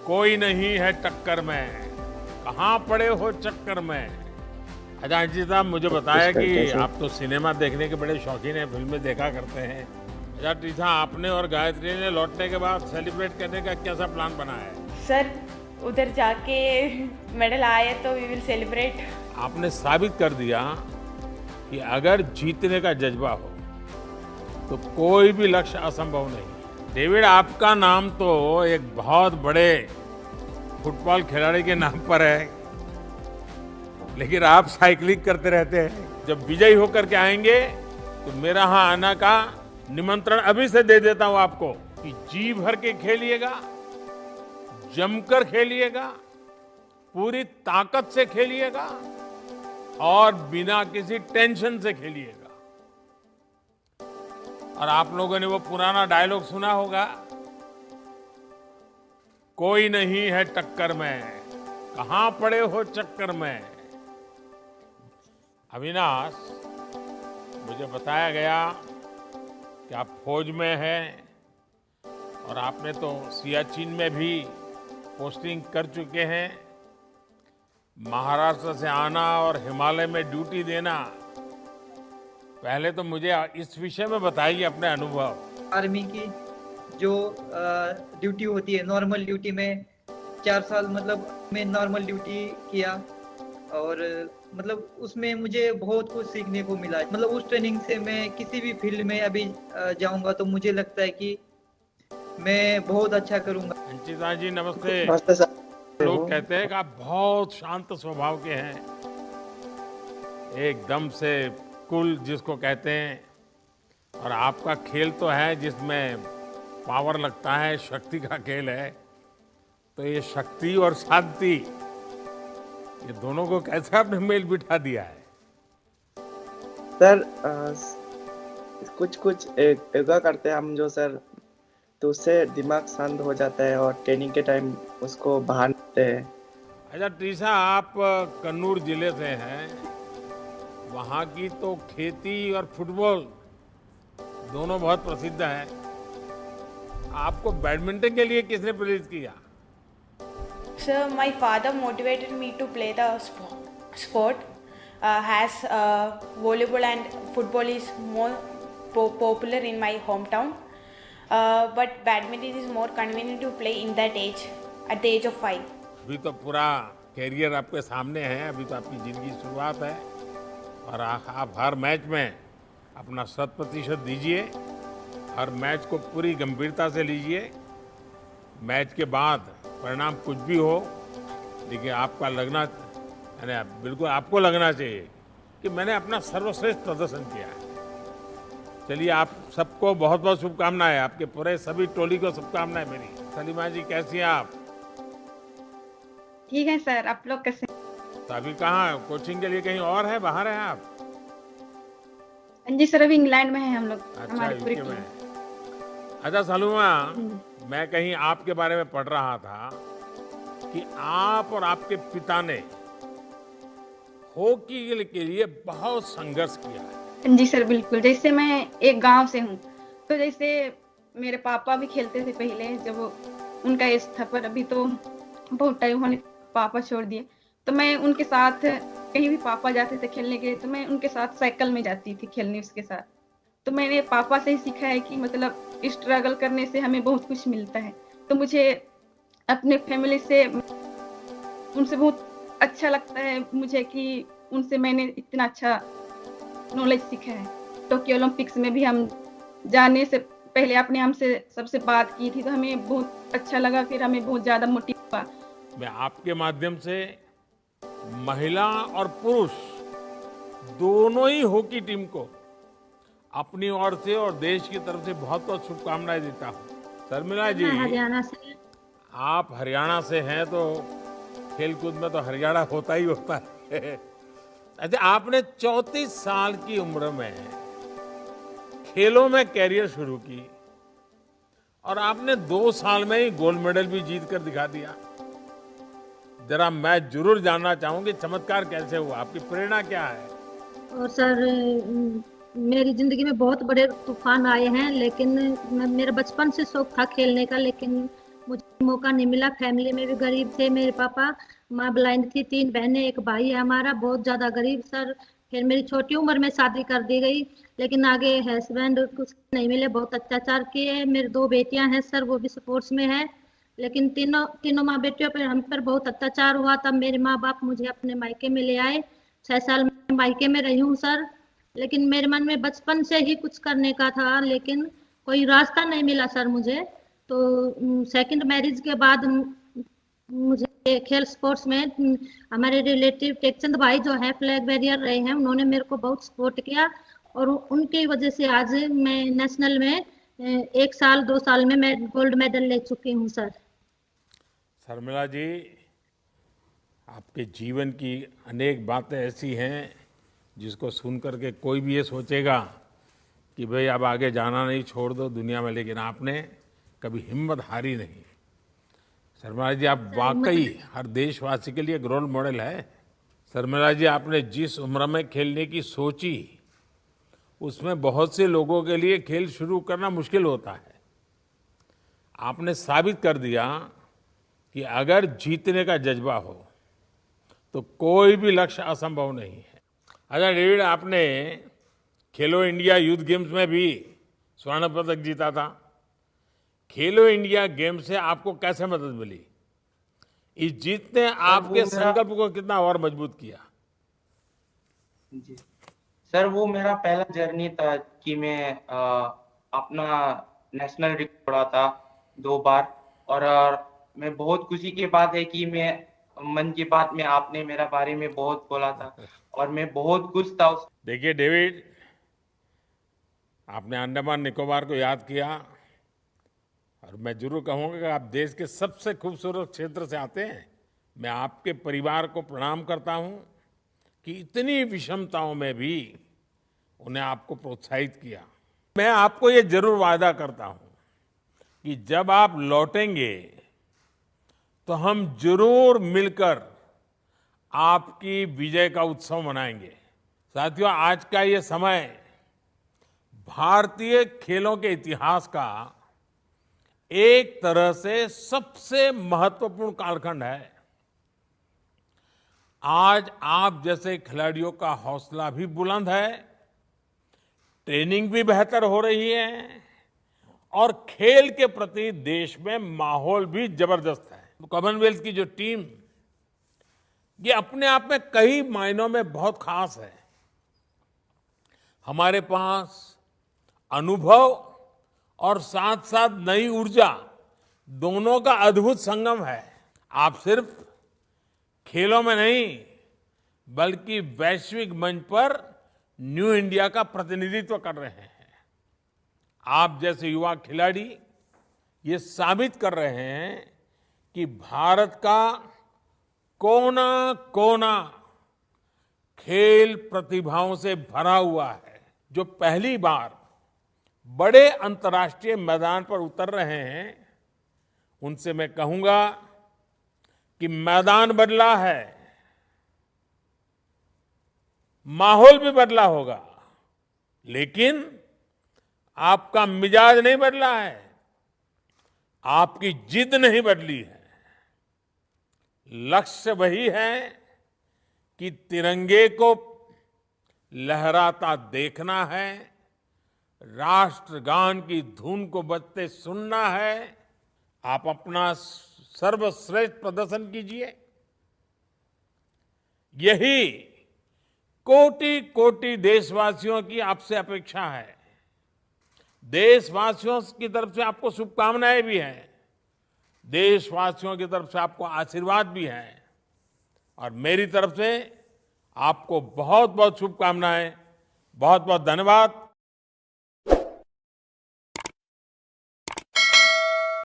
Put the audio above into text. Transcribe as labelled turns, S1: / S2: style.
S1: कोई नहीं है टक्कर में, कहाँ पड़े हो चक्कर में। अच्छा अंशी साहब, मुझे बताया
S2: इस तरीके
S1: कि
S2: से।
S1: आप तो सिनेमा देखने के बड़े शौकीन हैं, फिल्में देखा करते हैं। अच्छा टीसा, आपने और गायत्री ने लौटने के बाद सेलिब्रेट करने का कैसा प्लान बनाया है?
S3: सर उधर जाके मेडल आए तो वी विल सेलिब्रेट।
S1: आपने साबित कर दिया कि अगर जीतने का जज्बा हो तो कोई भी लक्ष्य असंभव नहीं। डेविड, आपका नाम तो एक बहुत बड़े फुटबॉल खिलाड़ी के नाम पर है, लेकिन आप साइकिलिंग करते रहते हैं। जब विजयी होकर के आएंगे तो मेरा यहाँ आना का निमंत्रण अभी से दे देता हूं आपको कि जी भर के खेलिएगा, जमकर खेलिएगा, पूरी ताकत से खेलिएगा और बिना किसी टेंशन से खेलिएगा। और आप लोगों ने वो पुराना डायलॉग सुना होगा, कोई नहीं है टक्कर में, कहां पड़े हो चक्कर में। अविनाश, मुझे बताया गया कि आप फौज में हैं और आपने तो सियाचिन में भी पोस्टिंग कर चुके हैं। महाराष्ट्र से आना और हिमालय में ड्यूटी देना, पहले तो मुझे इस विषय में बताइए अपने अनुभव।
S4: आर्मी की जो ड्यूटी होती है, नॉर्मल ड्यूटी में 4 साल मतलब मैं नॉर्मल ड्यूटी किया और मतलब उसमें मुझे बहुत कुछ सीखने को मिला। मतलब उस ट्रेनिंग से मैं किसी भी फील्ड में अभी जाऊंगा तो मुझे लगता है कि मैं बहुत अच्छा करूंगा।
S1: अंशिता जी नमस्ते।
S2: नमस्ते सर।
S1: लोग कहते हैं कि आप बहुत शांत स्वभाव के हैं, एकदम से कूल जिसको कहते हैं, और आपका खेल तो है जिसमें पावर लगता है, शक्ति का खेल है। तो ये शक्ति और शांति, ये दोनों को कैसे आपने मेल बिठा दिया है?
S2: सर कुछ कुछ योगा करते हैं हम जो सर, तो उससे दिमाग शांत हो जाता है और ट्रेनिंग के टाइम उसको बाहर निकलते हैं।
S1: अच्छा टीसा, आप कन्नूर जिले से हैं, वहाँ की तो खेती और फुटबॉल दोनों बहुत प्रसिद्ध है। आपको बैडमिंटन के लिए किसने प्रेरित किया?
S3: Sir, my father motivated me to play the sport. As volleyball and football is more popular in my hometown, but badminton is more convenient to play in that age, at the age of 5.
S1: अभी तो पूरा career आपके सामने है, अभी तो आपकी जिंदगी शुरुआत है और आप हर मैच में अपना 100% दीजिए, हर मैच को पूरी गंभीरता से लीजिए। मैच के बाद परिणाम कुछ भी हो, लेकिन आपका लगना, यानी बिल्कुल आपको लगना चाहिए कि मैंने अपना सर्वश्रेष्ठ प्रदर्शन किया है। चलिए, आप सबको बहुत बहुत शुभकामनाएं, आपके पूरे सभी टोली को शुभकामनाएं मेरी। सलीमा जी कैसी हैं आप?
S5: ठीक है सर, आप लोग कैसे?
S1: तो अभी कहाँ कोचिंग के लिए कहीं और है, बाहर हैं आप?
S5: जी सर, अभी इंग्लैंड में है हम लोग,
S1: अच्छा,
S5: हमारी पूरी
S1: यूके
S5: टीम।
S1: में। अच्छा सलूमा, मैं कहीं आपके बारे में पढ़ रहा था कि आप और आपके पिता ने हॉकी के लिए बहुत संघर्ष किया है।
S5: जी सर बिल्कुल, जैसे मैं एक गांव से हूँ, तो जैसे मेरे पापा भी खेलते थे पहले, जब उनका एज था, पर अभी तो बहुत टाइम होने पापा छोड़ दिए। तो मैं उनके साथ कहीं भी पापा जाते थे खेलने के लिए, तो मैं उनके साथ साइकिल में जाती थी खेलने उसके साथ। तो मैंने पापा से ही सीखा है कि मतलब स्ट्रगल करने से हमें बहुत कुछ मिलता है। तो मुझे अपने फैमिली से, उनसे बहुत अच्छा लगता है मुझे कि उनसे मैंने इतना अच्छा नॉलेज सीखा है। टोक्यो ओलंपिक्स में भी हम जाने से पहले आपने हमसे सबसे बात की थी, तो हमें बहुत अच्छा लगा, फिर हमें बहुत ज्यादा मोटिव हुआ।
S1: मैं आपके माध्यम से महिला और पुरुष दोनों ही हॉकी टीम को अपनी ओर से और देश की तरफ से बहुत बहुत शुभकामनाएं देता हूँ। शर्मिला जी,
S6: मैं हरियाणा से।
S1: आप हरियाणा से हैं तो खेलकूद में तो हरियाणा होता ही होता है। अच्छा, आपने 34 साल की उम्र में खेलों में कैरियर शुरू की और आपने 2 साल में ही गोल्ड मेडल भी जीत कर दिखा दिया। जरा मैं जरूर जानना चाहूंगी चमत्कार कैसे हुआ, आपकी प्रेरणा क्या है?
S6: और सर मेरी जिंदगी में बहुत बड़े तूफान आए हैं, लेकिन मेरा बचपन से शौक था खेलने का, लेकिन मुझे मौका नहीं मिला। फैमिली में भी गरीब थे, मेरे पापा, माँ ब्लाइंड थी, 3 बहनें, एक भाई है हमारा, बहुत ज्यादा गरीब सर। फिर मेरी छोटी उम्र में शादी कर दी गई, लेकिन आगे हस्बैंड कुछ नहीं मिले, बहुत अत्याचार किए। मेरी 2 बेटियां हैं सर, वो भी स्पोर्ट्स में है, लेकिन तीनों तीनों माँ बेटियों पर हम पर बहुत अत्याचार हुआ। तब मेरे माँ बाप मुझे अपने मायके में ले आए। 6 साल मैं मायके में रही हूँ सर, लेकिन मेरे मन में बचपन से ही कुछ करने का था, लेकिन कोई रास्ता नहीं मिला सर मुझे। तो सेकंड मैरिज के बाद मुझे खेल स्पोर्ट्स में हमारे रिलेटिव टेकचंद भाई जो है फ्लैग बैरियर रहे हैं, उन्होंने मेरे को बहुत सपोर्ट किया, और उनकी वजह से आज मैं नेशनल में 1 साल 2 साल में मैं गोल्ड मेडल ले चुकी हूँ सर।
S1: शर्मिला जी, आपके जीवन की अनेक बातें ऐसी हैं जिसको सुन करके कोई भी ये सोचेगा कि भाई अब आगे जाना नहीं, छोड़ दो दुनिया में, लेकिन आपने कभी हिम्मत हारी नहीं। शर्मिला जी, आप वाकई हर देशवासी के लिए एक रोल मॉडल है। शर्मिला जी, आपने जिस उम्र में खेलने की सोची, उसमें बहुत से लोगों के लिए खेल शुरू करना मुश्किल होता है। आपने साबित कर दिया कि अगर जीतने का जज्बा हो तो कोई भी लक्ष्य असंभव नहीं है। अच्छा डेविड, आपने खेलो इंडिया यूथ गेम्स में भी स्वर्ण पदक जीता था। खेलो इंडिया गेम्स से आपको कैसे मदद मिली? इस जीत ने आपके संकल्प को कितना और मजबूत किया?
S2: जी सर, वो मेरा पहला जर्नी था कि मैं अपना नेशनल रिकॉर्ड तोड़ा था 2 बार। और मैं बहुत खुशी की बात है कि मैं मन की बात में आपने मेरा बारे में बहुत बोला था, और मैं बहुत खुश था उस।
S1: देखिए डेविड, आपने अंडमान निकोबार को याद किया, और मैं जरूर कहूंगा कि आप देश के सबसे खूबसूरत क्षेत्र से आते हैं। मैं आपके परिवार को प्रणाम करता हूं कि इतनी विषमताओं में भी उन्हें आपको प्रोत्साहित किया। मैं आपको ये जरूर वादा करता हूं कि जब आप लौटेंगे तो हम जरूर मिलकर आपकी विजय का उत्सव मनाएंगे। साथियों, आज का ये समय भारतीय खेलों के इतिहास का एक तरह से सबसे महत्वपूर्ण कालखंड है। आज आप जैसे खिलाड़ियों का हौसला भी बुलंद है, ट्रेनिंग भी बेहतर हो रही है, और खेल के प्रति देश में माहौल भी जबरदस्त है। कॉमनवेल्थ की जो टीम, ये अपने आप में कई मायनों में बहुत खास है। हमारे पास अनुभव और साथ साथ नई ऊर्जा, दोनों का अद्भुत संगम है। आप सिर्फ खेलों में नहीं, बल्कि वैश्विक मंच पर न्यू इंडिया का प्रतिनिधित्व कर रहे हैं। आप जैसे युवा खिलाड़ी ये साबित कर रहे हैं कि भारत का कोना कोना खेल प्रतिभाओं से भरा हुआ है। जो पहली बार बड़े अंतर्राष्ट्रीय मैदान पर उतर रहे हैं, उनसे मैं कहूंगा कि मैदान बदला है, माहौल भी बदला होगा, लेकिन आपका मिजाज नहीं बदला है, आपकी जिद नहीं बदली है। लक्ष्य वही है कि तिरंगे को लहराता देखना है, राष्ट्रगान की धुन को बजते सुनना है। आप अपना सर्वश्रेष्ठ प्रदर्शन कीजिए। यही कोटि कोटि देशवासियों की आपसे अपेक्षा है। देशवासियों की तरफ से आपको शुभकामनाएं भी हैं, देशवासियों की तरफ से आपको आशीर्वाद भी है, और मेरी तरफ से आपको बहुत बहुत शुभकामनाएं। बहुत बहुत धन्यवाद।